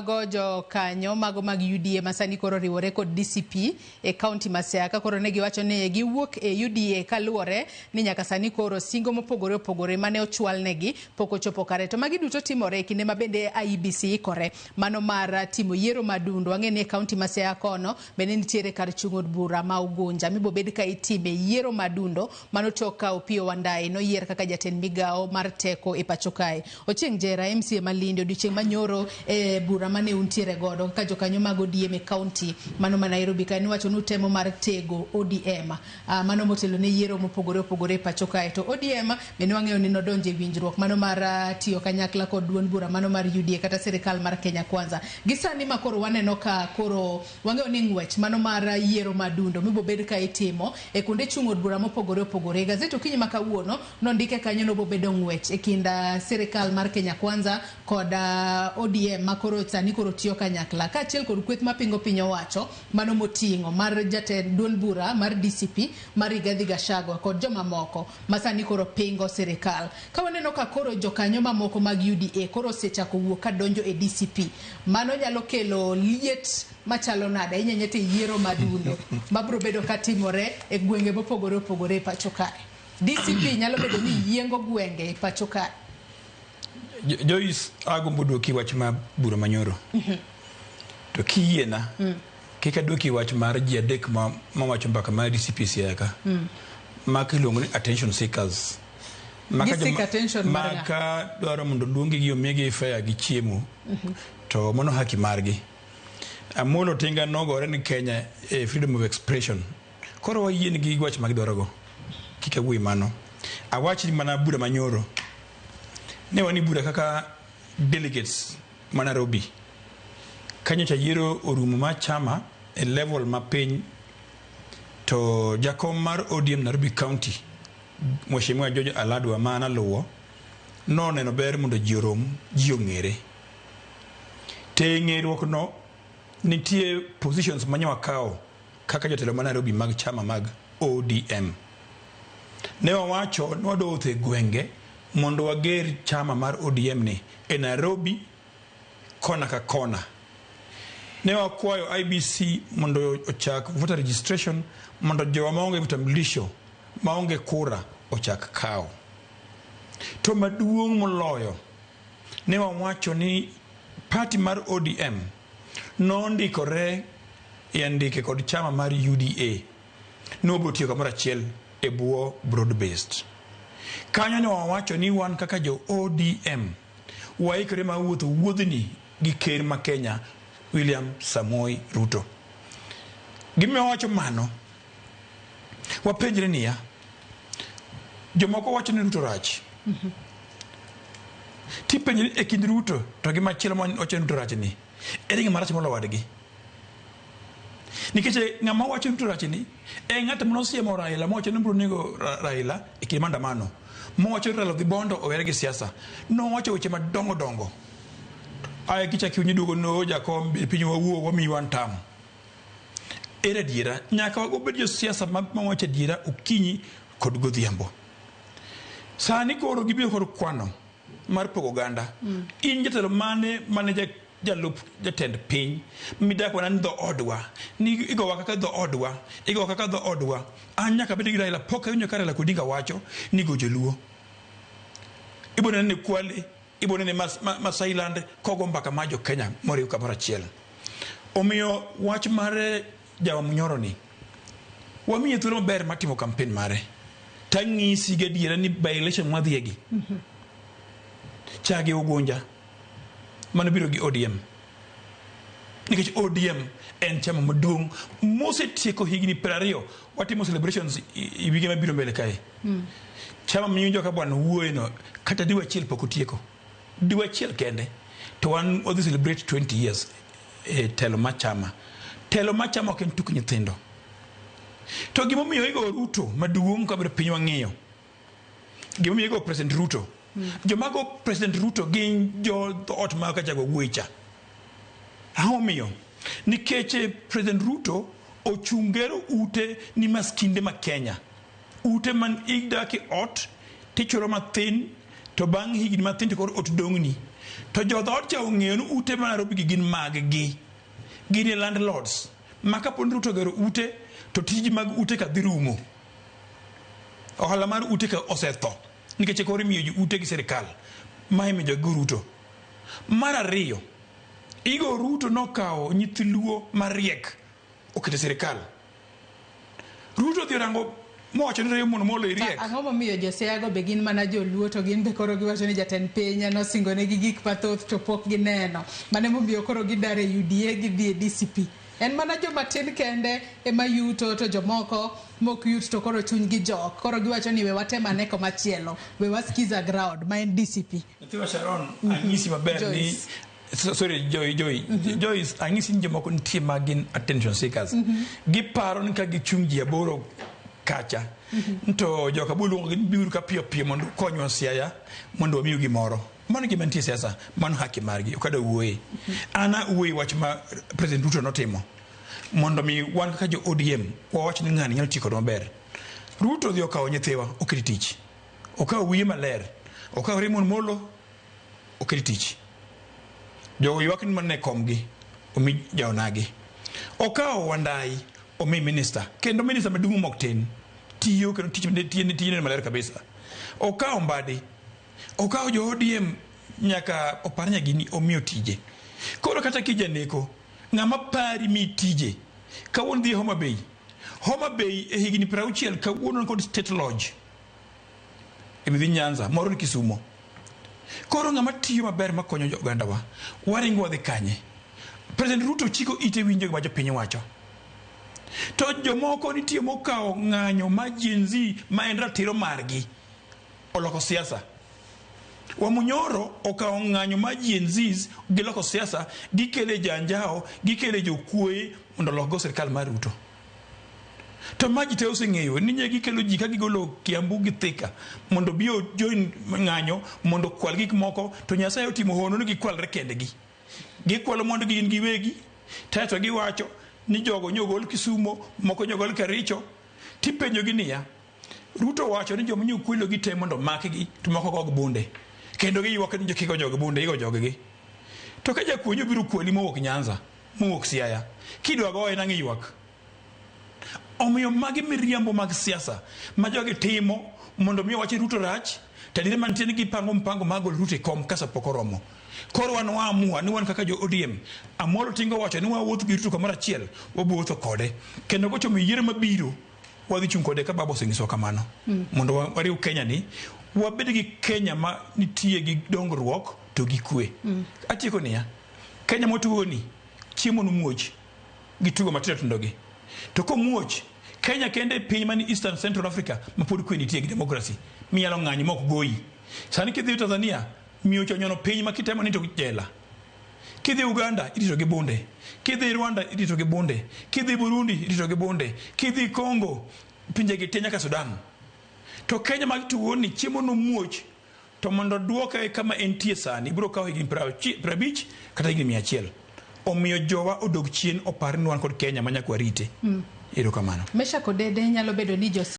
Gojo kanyo mago mag UDA masani koro riwore kod DCP e kaunti ma Siaya koro ne giwacho ni giwuok e UDA kaluwore ni nyaka sani koro singo mopogore opogore mane ochwal negi pok ochopo kare. To magi duto timore kinde ma bende IEBC ikore mano mar timo yiero madundo. Wang'e ni e kaunti ma Siaya kono bende nitiere kar chung' od bura ma Ugunja mibo bed ka itime yiero madundo mano toka Opiyo Wandayi no yier kaka jatend migao mar teko e pacho kae. Ochieng' Jera MCA Malindi odiochieng' manyoro e bura mane untiere godo ka jokanyo mag ODM e kaunti mano ma Nairobi ka ni wacho nutemo mar tego ODM mano motelo ne yiero mopogore opogore pacho kae. To ODM bende wang'eyo ni nodonje winjruok mano mar tiyo kanyakla kod duond bura mano mar UDA kata sirikal mar Kenya Kwanza. Gisani ma koro waneno ka koro wang'eyo ni ng'wech mano mar yiero madundo mibo bed ka itimo e kuonde chung' od bura mopogore opogore. Gazeto kinyi makawuono nondike kanyo no bobedo ng'wech e kinda sirikal mar Kenya Kwanza kod ODM makoro sani koro tiyo kanyakla ka achiel kod kweth mapingo piny owacho mano moting'o mar jatend duond bura mar DCP mar Rigathi Gachagua kod joma moko masani koro pingo sirikal. Ka waneno ka koro jokanyo mamoko mag UDA koro osechako wuok ka donjo e DCP mano nyalo kelo liet machalo nada inyanyete yiero madundo mabro bedo katimore e gwenge mopogore opogore e pacho kae. DCP nyalo bedo ni yiengo gwenge e pacho kae. Joyce agombo doki wach ma bura manyoro. To kiyiena kika doki wach mar ji adek ma wacho mbaka mar DCP Siaya ka. Makiluongo ni attention seekers. Maka dwaro mondo luongi gi omigi fare gi chiemo. To mono haki margi. Amolo tinga nogore ni Kenya freedom of expression. Koro wayien gi wach magidwaro go. Kika wuoyi mano. Awach ni mana bura manyoro. Ne wani bura kaka delegates ma Nairobi. Kanyo cha yiero orumo ma chama e level ma piny to jakom mar ODM Nairobi County Mheshimiwa George Aladwa ma naluwo no neno ber mondo ji orom ji ong'ere. Te ng'eruok no nitie positions manyo akawo kaka jotelo ma Nairobi mag chama mag ODM. Ne wawacho nwadothe gwenge mondo wager chama mar ODM ni e Nairobi kona ka kona. Ne wakwayo IEBC mondo ochak voter registration mondo jowa maonge vitambulisho maonge kura ochak kao. To maduong' moloyo ne wawacho ni party mar ODM nondikore e andike kod chama mar UDA nobro tiyo kamoro achiel e buo broad based. Kanyo ne wawacho ni wan kaka jo ODM waikore ma wuodhni gi ker ma Kenya William Samoei Ruto. Gime wacho mano wapenjre niya jomoko wacho ni Ruto rach. Tipenjre e kind Ruto to gi machielo ma wacho ni Ruto rach ni ere gima rach molo wadgi. Nikech ng'ama wacho Ruto rach ni e ng'at manosiemo Raila mowacho ni bro nego Raila e kinde maandamano. Mowacho Raila dhi bondo owere gi siasa. No wacho weche madongo dongo. Ai kicha kiunyi duogo no jakom piny wawuo wami wan tam. Ere diera nyaka obed jo siasa ma wacho diera okinyi kod godhiambo. Sani koro gibiro kod kwano mar pogo ganda. In jatelo mane jalup jatend piny midako nan dho odwa ni igowa kaka dho odwa anyaka bedi gi Raila poka winyo Raila Odinga wacho ni go joluo ibone ne Kwale ibone ne Masailand kogo mbaka majo Kenya moriw kamoro achiel. Omiyo wach mare jawa munyoro ni wamiye thuolo maber matimo campaign mare tang'isi gadiera ni by election madhiegi chagi Ugunja mano biro gi ODM. Nikech ODM en chama maduong' mosetieko higni 20 watimo celebrations wige mabiro mbele kae. Chama minyo ka bwana wuoyno kata diwa chiel pok otieko. Diwa chiel kende to wan odhi celebrate 20 years telo machama. Telo machama ok en tuk nyithindo. To gimomiyo igo Ruto maduong' kabiro piny wang'iyo. Gimomiyo igo President Ruto. Jomago President Ruto gin jo ot ma kachago wuicha. Aomiyo nikech President Ruto ochungero ute ni maskinde ma Kenya. Ute man igdaki ot tichoro mathin to bang' higni mathin to koro ot dong'ni to jodhot cha ong'eyo ni ute ma Nairobi gin mag-gi, gin landlords ma kaponi Ruto gero ute to tiji mag ute ka dhi rumo, ohala mar ute ka osetho nikech koro imiyo ji ute gi sirikal ma imiyo gi Ruto. Mar ariyo, Igo Ruto nokawo nyithi luo mariek okete sirikal. Ruto dhi rango mowacho ni mondo molo iriek. Ang'o momiyo josiago be gin mana joluo to gin be koro giwacho ni jatend piny nosingonegi gik mathoth to pok gineno, mane momiyo koro gidare UDA gidhi e DCP. En mana joma tin kende ema yuto to jomoko mok yut to koro chunygi jok. Koro giwacho ni we watemane komachielo, we waskiza ground ma en DCP. Natiwa Sharon, anyisi maber ni sorry Joyce ang'isi ni jomoko nitie magin attention seekers. Giparo ni ka gichung' ji aboro kacha to joka buluongo gin biuru ka piyo piyo mondo konywa Siaya mondo omiyo gimoro. Mano gima nitie siasa, mano haki margi, okada wuoye. Ana wuoye wach ma President Ruto notimo mondo mi wan kaka jo ODM wawach ni ng'ani nyalo tiko maber. Ruto dhi okawo nyithiwa oketi tich, okawo wiye maler, okawo Raymond Molo oketi tich, jogo ywak ni mane komgi omi jaonagi, okawo Wandai omi minister, kendo minister maduong' mok tin tiyo kendo tijene maler kabisa. Okawo Mbadi, okawo jo ODM nyaka oparnya gini omiyo tije. Koro kata kijaneko ng'ama pari mi tije kawuono dhi Homa Bay e higni 60 kawuono kod State Lodge e midhi Nyanza moro ni Kisumo. Koro ng'ama tiyo maber makonyo ogandawa waringo wadhi kanye. President Ruto chiko ite winjo ma jopiny wacho, to jomoko nitie mokawo ng'anyo ma Gen Z ma en ratiro margi oloko siasa. Wamunyoro okawo ng'anyo ma Gen Zs giloko siasa, gikele janjao, gikele jokwoye mondo olokgo sirikal mar Ruto. To maji te oseng'eyo ni nye gikelo ji ka gigolo Kiambu gi Thika mondo biyo join ng'anyo mondo kwal gik moko, to Nyasaye otimo hono ni gikwalre kendegi. Gikwalo mondo gin giwegi, to giwacho ni jogo nyogol Kisumo, moko nyogol Kericho, tipenjo gi niya, Ruto wacho ni jomo nyokwelo gi te mondo makgi, to moko gog bunde. Kendo giywak ni jokigo jogo bunde, igo joggi. To ka jakuonyo biro kweli mowuok Nyanza, mowuok Siaya, kidwa goye nang' ywak. Omiyo magi miriambo mag siasa ma jogi timo mondo miyo wache Ruto rach, tadire mantie ni gipango mpango magol Ruto e kom kasa pok oromo. Koro wan waamua ni wan kaka jo ODM, Amolo Tingo wacho ni wawuotho gi Ruto kamoro achiel, wabuotho kode. Kendo gochomo yiero mabiro wadhi chung' kode ka baba osenyiso kamano. Mondo wariw Kenya ni wabed gi Kenya ma nitie gi dongruok to gi kwe. Atieko niya, Kenya motuoni chiemo numuoch gi tugo matindo gi. To komuoch Kenya kende piny mani Eastern Central Africa ma pod kwe nitie gi demokrasi miyalo ng'anyo mok goyi. Sani kidhi Tanzania miyo chonyono piny ma kitemo ni to jela. Kidhi Uganda irito gi bunde, kidhi Rwanda irito gi bunde, kidhi Burundi irito gi bunde, kidhi Congo pinje gi te nyaka Sudan. To Kenya mag tuoni chiemo numuoch, to mondo duoke kama entie sani biro kawo higni 50 kata higni 100. Omiyo jowa odog chien opar ni wan kod Kenya ma nyaka warite. Erokamano. Mesha Kodede nyalo bedo ni